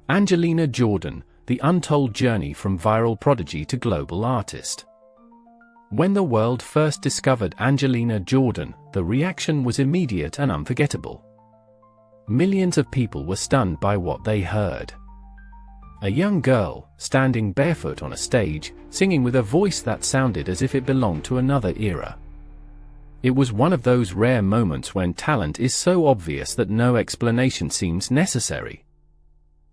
Angelina Jordan, the untold journey from viral prodigy to global artist. When the world first discovered Angelina Jordan, the reaction was immediate and unforgettable. Millions of people were stunned by what they heard. A young girl, standing barefoot on a stage, singing with a voice that sounded as if it belonged to another era. It was one of those rare moments when talent is so obvious that no explanation seems necessary.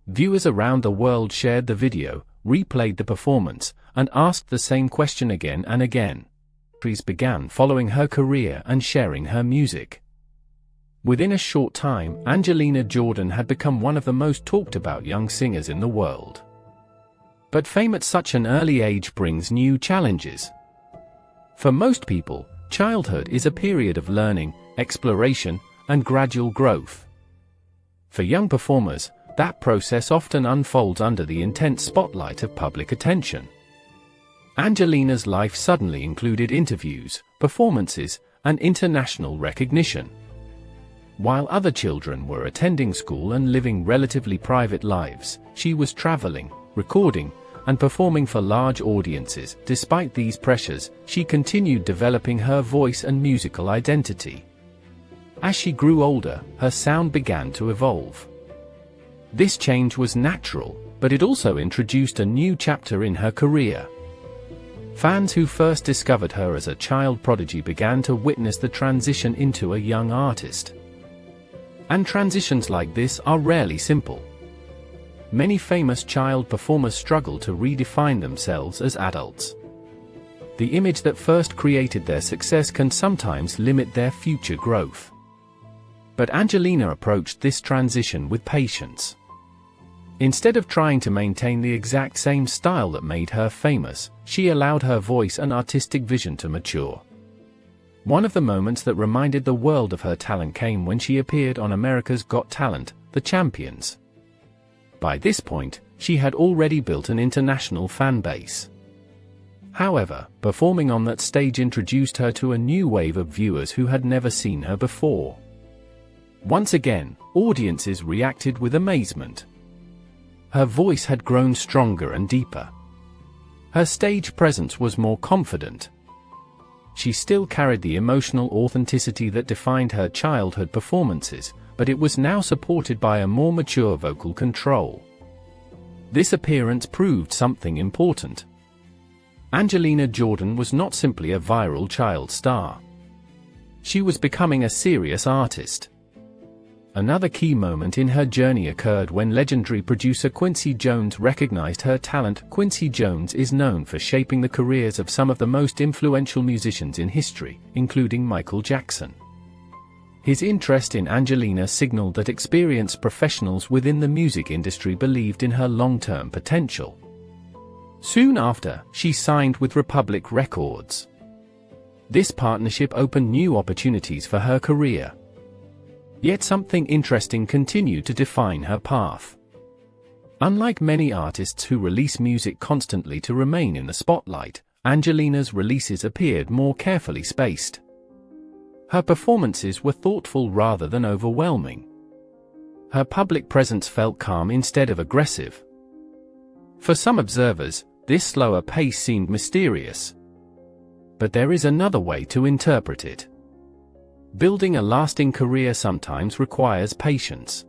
Viewers around the world shared the video, replayed the performance, and asked the same question again and again. Countries began following her career and sharing her music. Within a short time, Angelina Jordan had become one of the most talked about young singers in the world. But fame at such an early age brings new challenges. For most people, childhood is a period of learning, exploration, and gradual growth. For young performers, that process often unfolds under the intense spotlight of public attention. Angelina's life suddenly included interviews, performances, and international recognition. While other children were attending school and living relatively private lives, she was traveling, recording, and performing for large audiences. Despite these pressures, she continued developing her voice and musical identity. As she grew older, her sound began to evolve. This change was natural, but it also introduced a new chapter in her career. Fans who first discovered her as a child prodigy began to witness the transition into a young artist. And transitions like this are rarely simple. Many famous child performers struggle to redefine themselves as adults. The image that first created their success can sometimes limit their future growth. But Angelina approached this transition with patience. Instead of trying to maintain the exact same style that made her famous, she allowed her voice and artistic vision to mature. One of the moments that reminded the world of her talent came when she appeared on America's Got Talent, The Champions. By this point, she had already built an international fan base. However, performing on that stage introduced her to a new wave of viewers who had never seen her before. Once again, audiences reacted with amazement. Her voice had grown stronger and deeper. Her stage presence was more confident. She still carried the emotional authenticity that defined her childhood performances, but it was now supported by a more mature vocal control. This appearance proved something important. Angelina Jordan was not simply a viral child star. She was becoming a serious artist. Another key moment in her journey occurred when legendary producer Quincy Jones recognized her talent. Quincy Jones is known for shaping the careers of some of the most influential musicians in history, including Michael Jackson. His interest in Angelina signaled that experienced professionals within the music industry believed in her long-term potential. Soon after, she signed with Republic Records. This partnership opened new opportunities for her career. Yet something interesting continued to define her path. Unlike many artists who release music constantly to remain in the spotlight, Angelina's releases appeared more carefully spaced. Her performances were thoughtful rather than overwhelming. Her public presence felt calm instead of aggressive. For some observers, this slower pace seemed mysterious. But there is another way to interpret it. Building a lasting career sometimes requires patience.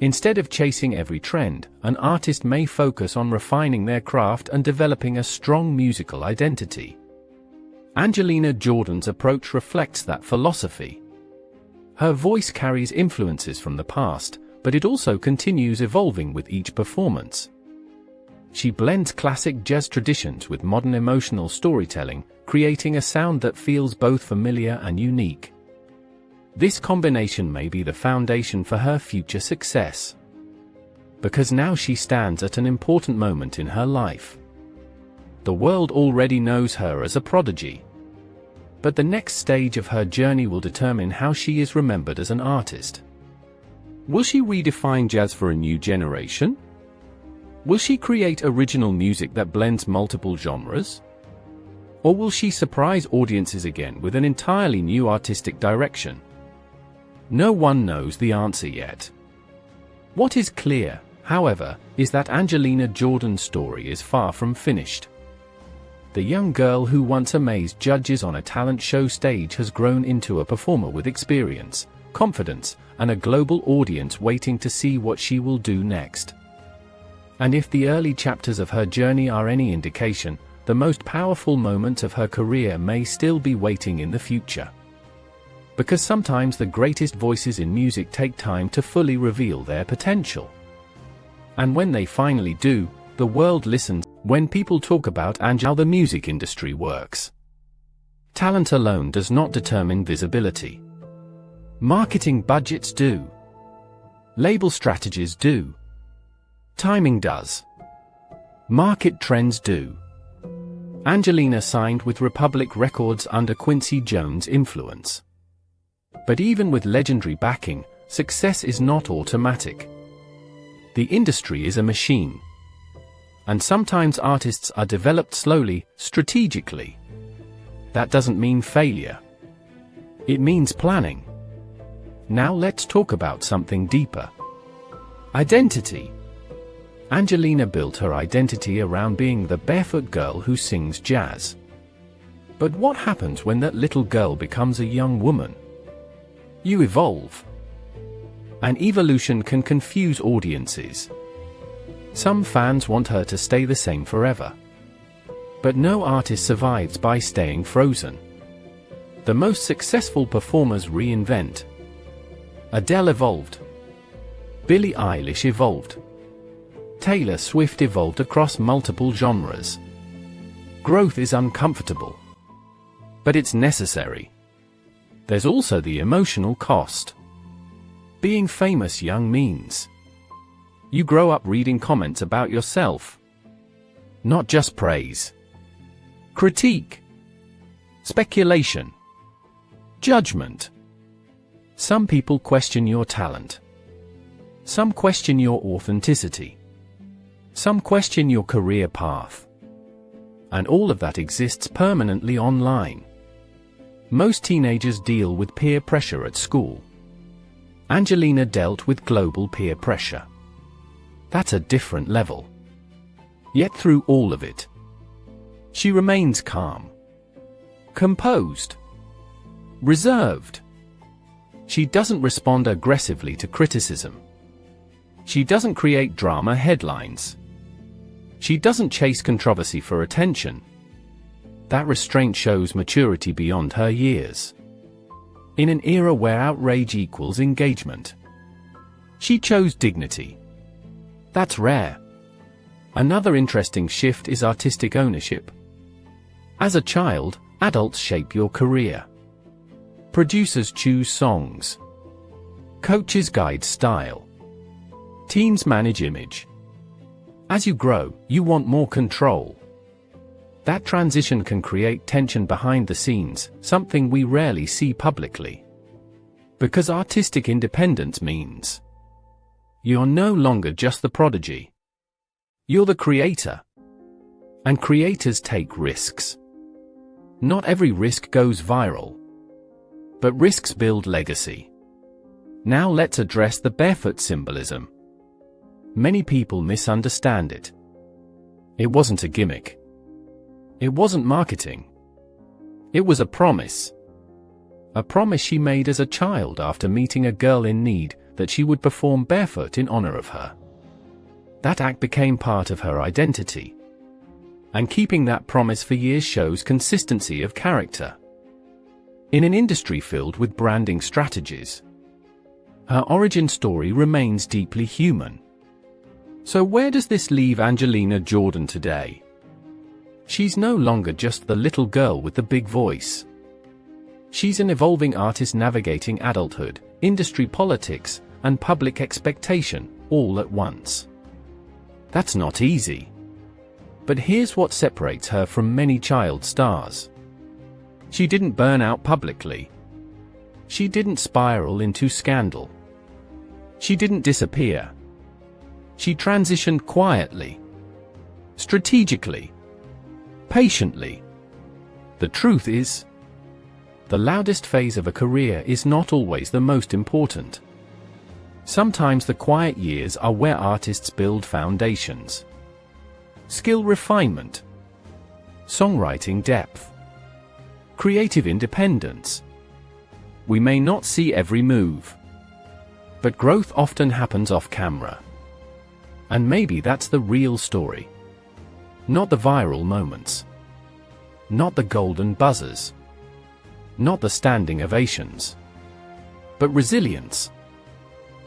Instead of chasing every trend, an artist may focus on refining their craft and developing a strong musical identity. Angelina Jordan's approach reflects that philosophy. Her voice carries influences from the past, but it also continues evolving with each performance. She blends classic jazz traditions with modern emotional storytelling, creating a sound that feels both familiar and unique. This combination may be the foundation for her future success. Because now she stands at an important moment in her life. The world already knows her as a prodigy. But the next stage of her journey will determine how she is remembered as an artist. Will she redefine jazz for a new generation? Will she create original music that blends multiple genres? Or will she surprise audiences again with an entirely new artistic direction? No one knows the answer yet. What is clear, however, is that Angelina Jordan's story is far from finished. The young girl who once amazed judges on a talent show stage has grown into a performer with experience, confidence, and a global audience waiting to see what she will do next. And if the early chapters of her journey are any indication, the most powerful moments of her career may still be waiting in the future. Because sometimes the greatest voices in music take time to fully reveal their potential. And when they finally do, the world listens. When people talk about how the music industry works, talent alone does not determine visibility. Marketing budgets do. Label strategies do. Timing does. Market trends do. Angelina signed with Republic Records under Quincy Jones' influence. But even with legendary backing, success is not automatic. The industry is a machine. And sometimes artists are developed slowly, strategically. That doesn't mean failure. It means planning. Now let's talk about something deeper. Identity. Angelina built her identity around being the barefoot girl who sings jazz. But what happens when that little girl becomes a young woman? You evolve. And evolution can confuse audiences. Some fans want her to stay the same forever. But no artist survives by staying frozen. The most successful performers reinvent. Adele evolved. Billie Eilish evolved. Taylor Swift evolved across multiple genres. Growth is uncomfortable. But it's necessary. There's also the emotional cost. Being famous young means you grow up reading comments about yourself. Not just praise. Critique. Speculation. Judgment. Some people question your talent. Some question your authenticity. Some question your career path. And all of that exists permanently online. Most teenagers deal with peer pressure at school. Angelina dealt with global peer pressure. That's a different level. Yet through all of it, she remains calm, composed, reserved. She doesn't respond aggressively to criticism. She doesn't create drama headlines. She doesn't chase controversy for attention. That restraint shows maturity beyond her years. In an era where outrage equals engagement, she chose dignity. That's rare. Another interesting shift is artistic ownership. As a child, adults shape your career. Producers choose songs. Coaches guide style. Teams manage image. As you grow, you want more control. That transition can create tension behind the scenes, something we rarely see publicly. Because artistic independence means you're no longer just the prodigy. You're the creator. And creators take risks. Not every risk goes viral. But risks build legacy. Now let's address the barefoot symbolism. Many people misunderstand it. It wasn't a gimmick. It wasn't marketing. It was a promise. A promise she made as a child after meeting a girl in need, that she would perform barefoot in honor of her. That act became part of her identity. And keeping that promise for years shows consistency of character. In an industry filled with branding strategies, her origin story remains deeply human. So where does this leave Angelina Jordan today? She's no longer just the little girl with the big voice. She's an evolving artist navigating adulthood, industry politics, and public expectation, all at once. That's not easy. But here's what separates her from many child stars. She didn't burn out publicly. She didn't spiral into scandal. She didn't disappear. She transitioned quietly, strategically, patiently. The truth is, the loudest phase of a career is not always the most important. Sometimes the quiet years are where artists build foundations. Skill refinement, songwriting depth, creative independence. We may not see every move, but growth often happens off camera. And maybe that's the real story. Not the viral moments. Not the golden buzzers. Not the standing ovations. But resilience.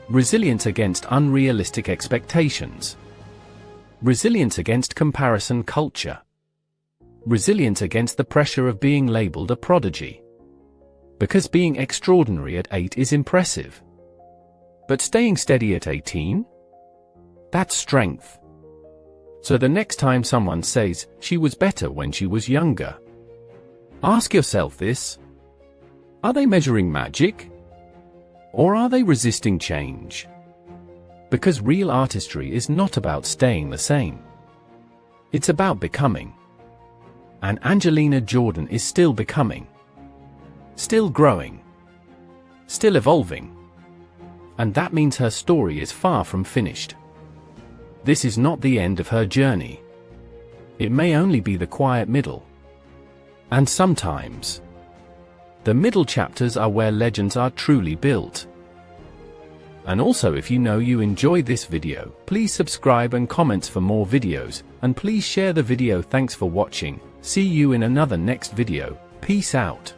Resilience against unrealistic expectations. Resilience against comparison culture. Resilience against the pressure of being labeled a prodigy. Because being extraordinary at 8 is impressive. But staying steady at 18? That's strength. So the next time someone says she was better when she was younger, ask yourself this: are they measuring magic? Or are they resisting change? Because real artistry is not about staying the same. It's about becoming. And Angelina Jordan is still becoming. Still growing. Still evolving. And that means her story is far from finished. This is not the end of her journey. It may only be the quiet middle. And sometimes, the middle chapters are where legends are truly built. And also, if you enjoyed this video, please subscribe and comment for more videos, and please share the video. Thanks for watching. See you in another next video. Peace out.